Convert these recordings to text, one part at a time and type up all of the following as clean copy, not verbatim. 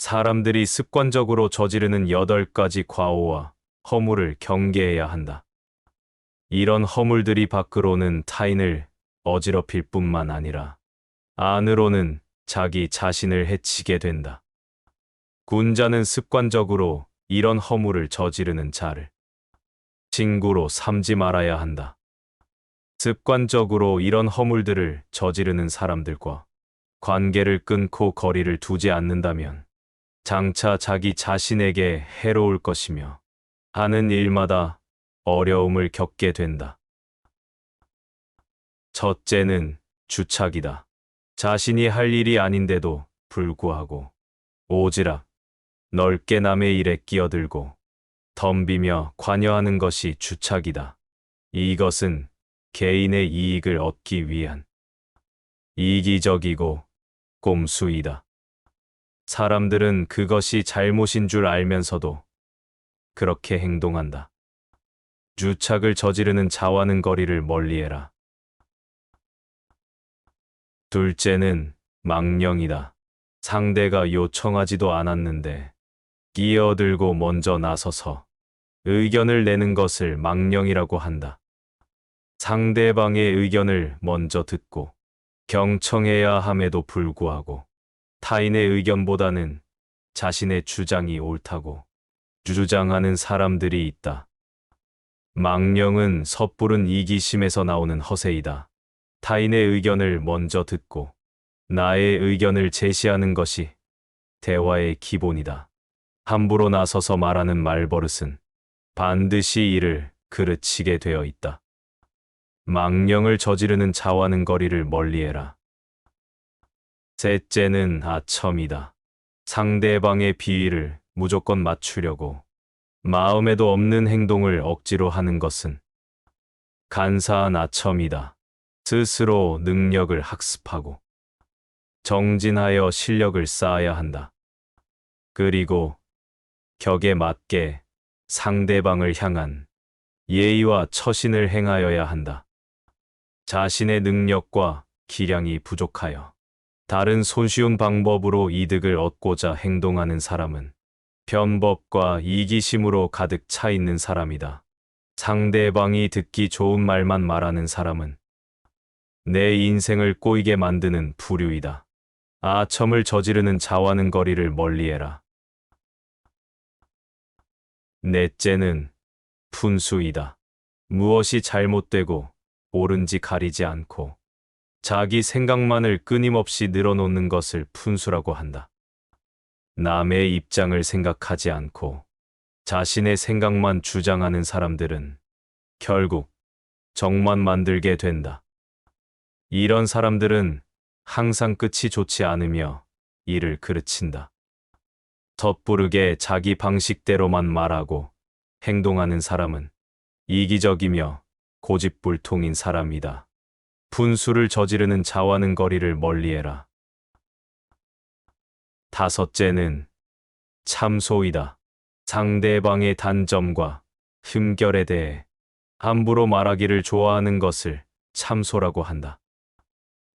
사람들이 습관적으로 저지르는 8가지 과오와 허물을 경계해야 한다. 이런 허물들이 밖으로는 타인을 어지럽힐 뿐만 아니라 안으로는 자기 자신을 해치게 된다. 군자는 습관적으로 이런 허물을 저지르는 자를 친구로 삼지 말아야 한다. 습관적으로 이런 허물들을 저지르는 사람들과 관계를 끊고 거리를 두지 않는다면 장차 자기 자신에게 해로울 것이며 하는 일마다 어려움을 겪게 된다. 첫째는 주착이다. 자신이 할 일이 아닌데도 불구하고 오지랖 넓게 남의 일에 끼어들고 덤비며 관여하는 것이 주착이다. 이것은 개인의 이익을 얻기 위한 이기적이고 꼼수이다. 사람들은 그것이 잘못인 줄 알면서도 그렇게 행동한다. 주착을 저지르는 자와는 거리를 멀리해라. 둘째는 망령이다. 상대가 요청하지도 않았는데 끼어들고 먼저 나서서 의견을 내는 것을 망령이라고 한다. 상대방의 의견을 먼저 듣고 경청해야 함에도 불구하고 타인의 의견보다는 자신의 주장이 옳다고 주장하는 사람들이 있다. 망령은 섣부른 이기심에서 나오는 허세이다. 타인의 의견을 먼저 듣고 나의 의견을 제시하는 것이 대화의 기본이다. 함부로 나서서 말하는 말버릇은 반드시 이를 그르치게 되어 있다. 망령을 저지르는 자와는 거리를 멀리해라. 셋째는 아첨이다. 상대방의 비위를 무조건 맞추려고 마음에도 없는 행동을 억지로 하는 것은 간사한 아첨이다. 스스로 능력을 학습하고 정진하여 실력을 쌓아야 한다. 그리고 격에 맞게 상대방을 향한 예의와 처신을 행하여야 한다. 자신의 능력과 기량이 부족하여 다른 손쉬운 방법으로 이득을 얻고자 행동하는 사람은 편법과 이기심으로 가득 차 있는 사람이다. 상대방이 듣기 좋은 말만 말하는 사람은 내 인생을 꼬이게 만드는 부류이다. 아첨을 저지르는 자와는 거리를 멀리해라. 넷째는 푼수이다. 무엇이 잘못되고 옳은지 가리지 않고 자기 생각만을 끊임없이 늘어놓는 것을 푼수라고 한다. 남의 입장을 생각하지 않고 자신의 생각만 주장하는 사람들은 결국 적만 만들게 된다. 이런 사람들은 항상 끝이 좋지 않으며 이를 그르친다. 섣부르게 자기 방식대로만 말하고 행동하는 사람은 이기적이며 고집불통인 사람이다. 분수를 저지르는 자와는 거리를 멀리해라. 다섯째는 참소이다. 상대방의 단점과 흠결에 대해 함부로 말하기를 좋아하는 것을 참소라고 한다.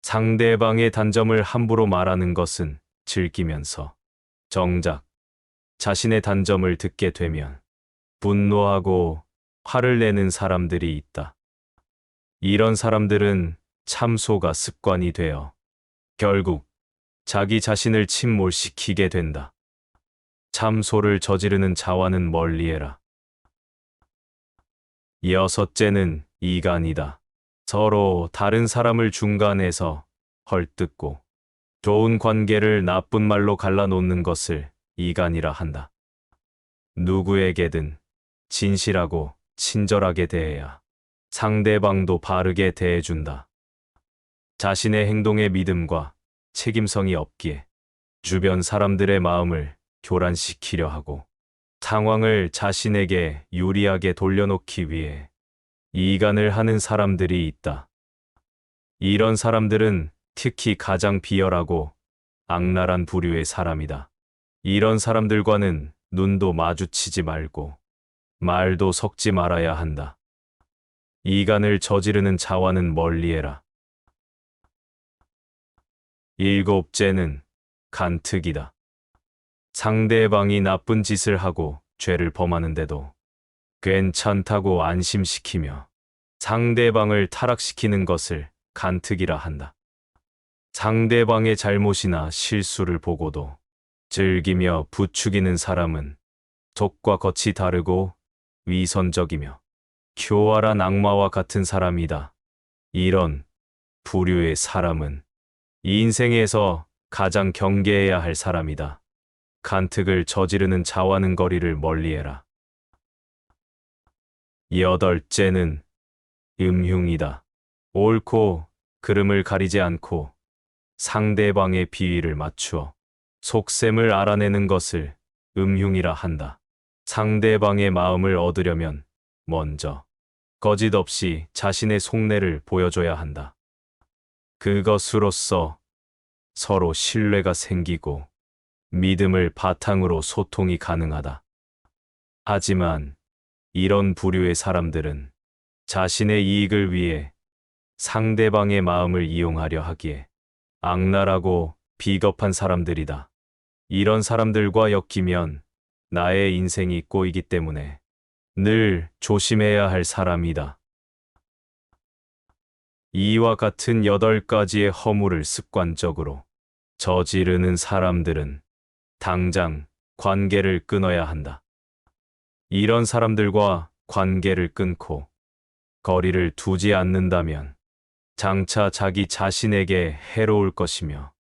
상대방의 단점을 함부로 말하는 것은 즐기면서 정작 자신의 단점을 듣게 되면 분노하고 화를 내는 사람들이 있다. 이런 사람들은 참소가 습관이 되어 결국 자기 자신을 침몰시키게 된다. 참소를 저지르는 자와는 멀리해라. 여섯째는 이간이다. 서로 다른 사람을 중간에서 헐뜯고 좋은 관계를 나쁜 말로 갈라놓는 것을 이간이라 한다. 누구에게든 진실하고 친절하게 대해야 상대방도 바르게 대해준다. 자신의 행동에 믿음과 책임성이 없기에 주변 사람들의 마음을 교란시키려 하고 상황을 자신에게 유리하게 돌려놓기 위해 이간을 하는 사람들이 있다. 이런 사람들은 특히 가장 비열하고 악랄한 부류의 사람이다. 이런 사람들과는 눈도 마주치지 말고 말도 섞지 말아야 한다. 이간을 저지르는 자와는 멀리해라. 일곱째는 간특이다. 상대방이 나쁜 짓을 하고 죄를 범하는데도 괜찮다고 안심시키며 상대방을 타락시키는 것을 간특이라 한다. 상대방의 잘못이나 실수를 보고도 즐기며 부추기는 사람은 속과 겉이 다르고 위선적이며 교활한 악마와 같은 사람이다. 이런 부류의 사람은 인생에서 가장 경계해야 할 사람이다. 간특을 저지르는 자와는 거리를 멀리해라. 여덟째는 음흉이다. 옳고 그름을 가리지 않고 상대방의 비위를 맞추어 속셈을 알아내는 것을 음흉이라 한다. 상대방의 마음을 얻으려면 먼저 거짓 없이 자신의 속내를 보여줘야 한다. 그것으로써 서로 신뢰가 생기고 믿음을 바탕으로 소통이 가능하다. 하지만 이런 부류의 사람들은 자신의 이익을 위해 상대방의 마음을 이용하려 하기에 악랄하고 비겁한 사람들이다. 이런 사람들과 엮이면 나의 인생이 꼬이기 때문에 늘 조심해야 할 사람이다. 이와 같은 8가지의 허물을 습관적으로 저지르는 사람들은 당장 관계를 끊어야 한다. 이런 사람들과 관계를 끊고 거리를 두지 않는다면 장차 자기 자신에게 해로울 것이며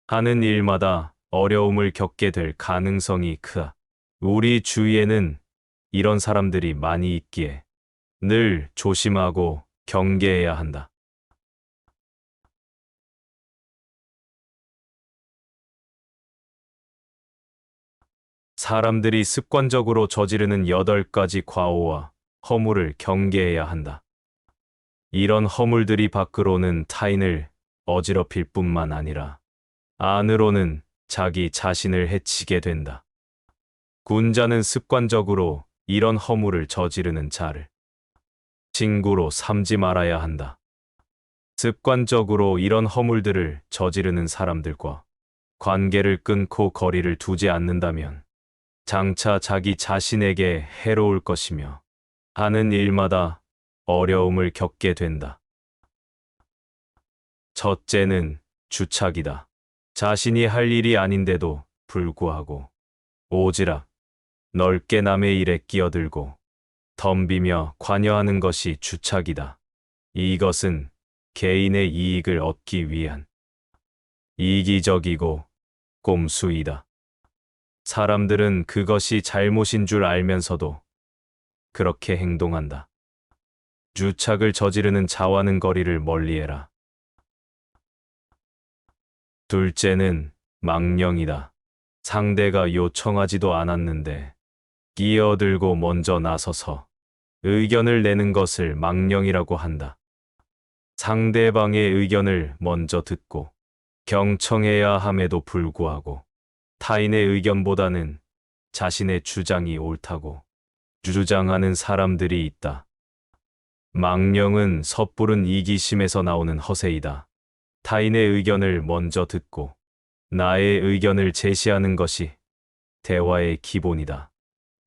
하는 일마다 어려움을 겪게 될 가능성이 크다. 우리 주위에는 이런 사람들이 많이 있기에 늘 조심하고 경계해야 한다. 사람들이 습관적으로 저지르는 8가지 과오와 허물을 경계해야 한다. 이런 허물들이 밖으로는 타인을 어지럽힐 뿐만 아니라 안으로는 자기 자신을 해치게 된다. 군자는 습관적으로 이런 허물을 저지르는 자를 친구로 삼지 말아야 한다. 습관적으로 이런 허물들을 저지르는 사람들과 관계를 끊고 거리를 두지 않는다면 장차 자기 자신에게 해로울 것이며 하는 일마다 어려움을 겪게 된다. 첫째는 주착이다. 자신이 할 일이 아닌데도 불구하고 오지랖 넓게 남의 일에 끼어들고 덤비며 관여하는 것이 주착이다. 이것은 개인의 이익을 얻기 위한 이기적이고 꼼수이다. 사람들은 그것이 잘못인 줄 알면서도 그렇게 행동한다. 주착을 저지르는 자와는 거리를 멀리해라. 둘째는 망령이다. 상대가 요청하지도 않았는데 끼어들고 먼저 나서서 의견을 내는 것을 망령이라고 한다. 상대방의 의견을 먼저 듣고 경청해야 함에도 불구하고 타인의 의견보다는 자신의 주장이 옳다고 주장하는 사람들이 있다. 망령은 섣부른 이기심에서 나오는 허세이다. 타인의 의견을 먼저 듣고 나의 의견을 제시하는 것이 대화의 기본이다.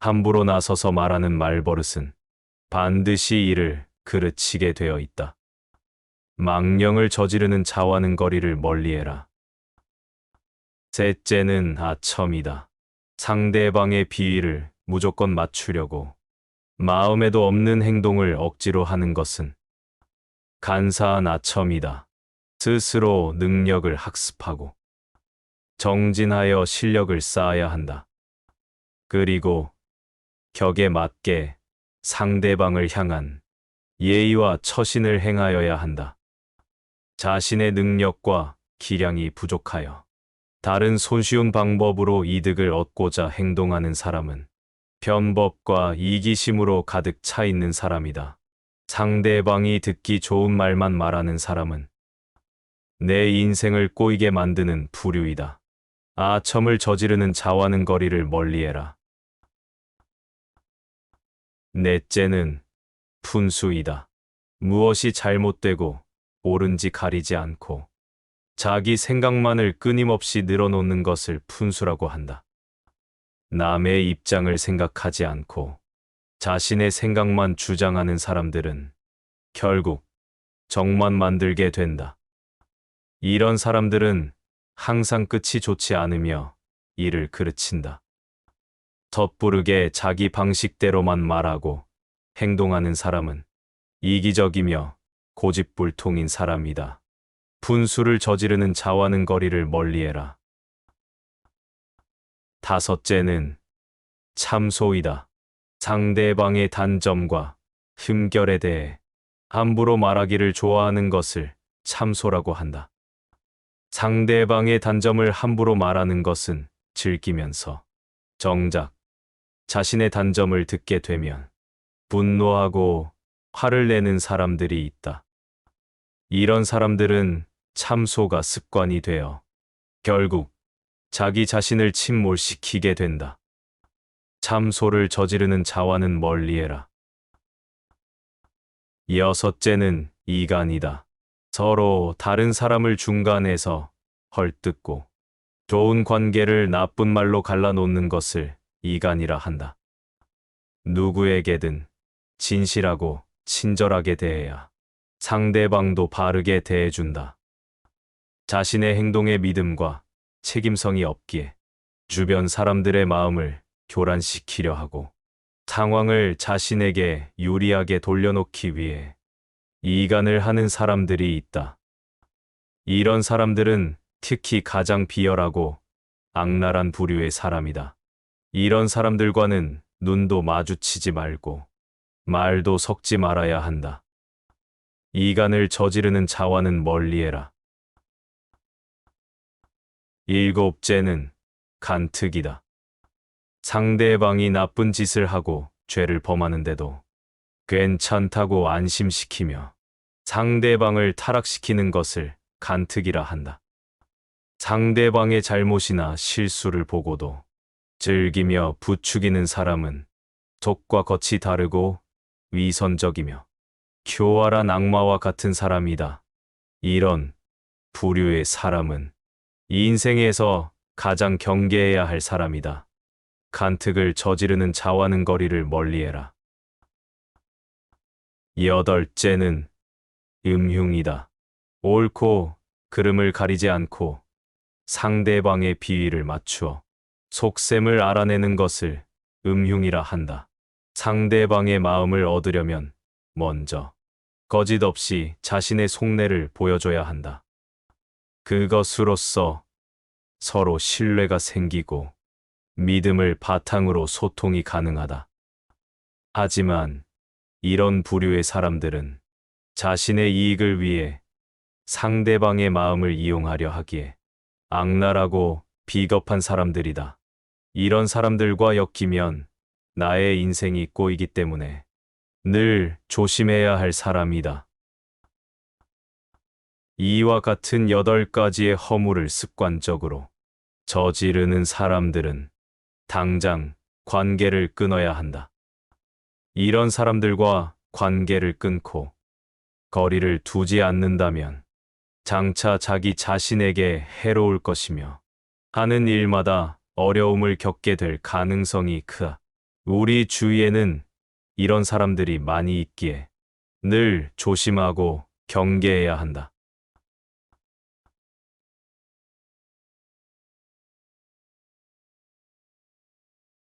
함부로 나서서 말하는 말버릇은 반드시 이를 그르치게 되어 있다. 망령을 저지르는 자와는 거리를 멀리해라. 셋째는 아첨이다. 상대방의 비위를 무조건 맞추려고 마음에도 없는 행동을 억지로 하는 것은 간사한 아첨이다. 스스로 능력을 학습하고 정진하여 실력을 쌓아야 한다. 그리고 격에 맞게 상대방을 향한 예의와 처신을 행하여야 한다. 자신의 능력과 기량이 부족하여 다른 손쉬운 방법으로 이득을 얻고자 행동하는 사람은 편법과 이기심으로 가득 차 있는 사람이다. 상대방이 듣기 좋은 말만 말하는 사람은 내 인생을 꼬이게 만드는 부류이다. 아첨을 저지르는 자와는 거리를 멀리해라. 넷째는 푼수이다. 무엇이 잘못되고 옳은지 가리지 않고 자기 생각만을 끊임없이 늘어놓는 것을 푼수라고 한다. 남의 입장을 생각하지 않고 자신의 생각만 주장하는 사람들은 결국 적만 만들게 된다. 이런 사람들은 항상 끝이 좋지 않으며 일을 그르친다. 섣부르게 자기 방식대로만 말하고 행동하는 사람은 이기적이며 고집불통인 사람이다. 분수를 저지르는 자와는 거리를 멀리해라. 다섯째는 참소이다. 상대방의 단점과 흠결에 대해 함부로 말하기를 좋아하는 것을 참소라고 한다. 상대방의 단점을 함부로 말하는 것은 즐기면서 정작 자신의 단점을 듣게 되면 분노하고 화를 내는 사람들이 있다. 이런 사람들은 참소가 습관이 되어 결국 자기 자신을 침몰시키게 된다. 참소를 저지르는 자와는 멀리해라. 여섯째는 이간이다. 서로 다른 사람을 중간에서 헐뜯고 좋은 관계를 나쁜 말로 갈라놓는 것을 이간이라 한다. 누구에게든 진실하고 친절하게 대해야 상대방도 바르게 대해준다. 자신의 행동에 믿음과 책임성이 없기에 주변 사람들의 마음을 교란시키려 하고 상황을 자신에게 유리하게 돌려놓기 위해 이간을 하는 사람들이 있다. 이런 사람들은 특히 가장 비열하고 악랄한 부류의 사람이다. 이런 사람들과는 눈도 마주치지 말고 말도 섞지 말아야 한다. 이간을 저지르는 자와는 멀리해라. 일곱째는 간특이다. 상대방이 나쁜 짓을 하고 죄를 범하는데도 괜찮다고 안심시키며 상대방을 타락시키는 것을 간특이라 한다. 상대방의 잘못이나 실수를 보고도 즐기며 부추기는 사람은 속과 겉이 다르고 위선적이며 교활한 악마와 같은 사람이다. 이런 부류의 사람은 인생에서 가장 경계해야 할 사람이다. 간특을 저지르는 자와는 거리를 멀리해라. 여덟째는 음흉이다. 옳고 그름을 가리지 않고 상대방의 비위를 맞추어 속셈을 알아내는 것을 음흉이라 한다. 상대방의 마음을 얻으려면 먼저 거짓 없이 자신의 속내를 보여줘야 한다. 그것으로써 서로 신뢰가 생기고 믿음을 바탕으로 소통이 가능하다. 하지만 이런 부류의 사람들은 자신의 이익을 위해 상대방의 마음을 이용하려 하기에 악랄하고 비겁한 사람들이다. 이런 사람들과 엮이면 나의 인생이 꼬이기 때문에 늘 조심해야 할 사람이다. 이와 같은 8가지의 허물을 습관적으로 저지르는 사람들은 당장 관계를 끊어야 한다. 이런 사람들과 관계를 끊고 거리를 두지 않는다면 장차 자기 자신에게 해로울 것이며 하는 일마다 어려움을 겪게 될 가능성이 크다. 우리 주위에는 이런 사람들이 많이 있기에 늘 조심하고 경계해야 한다.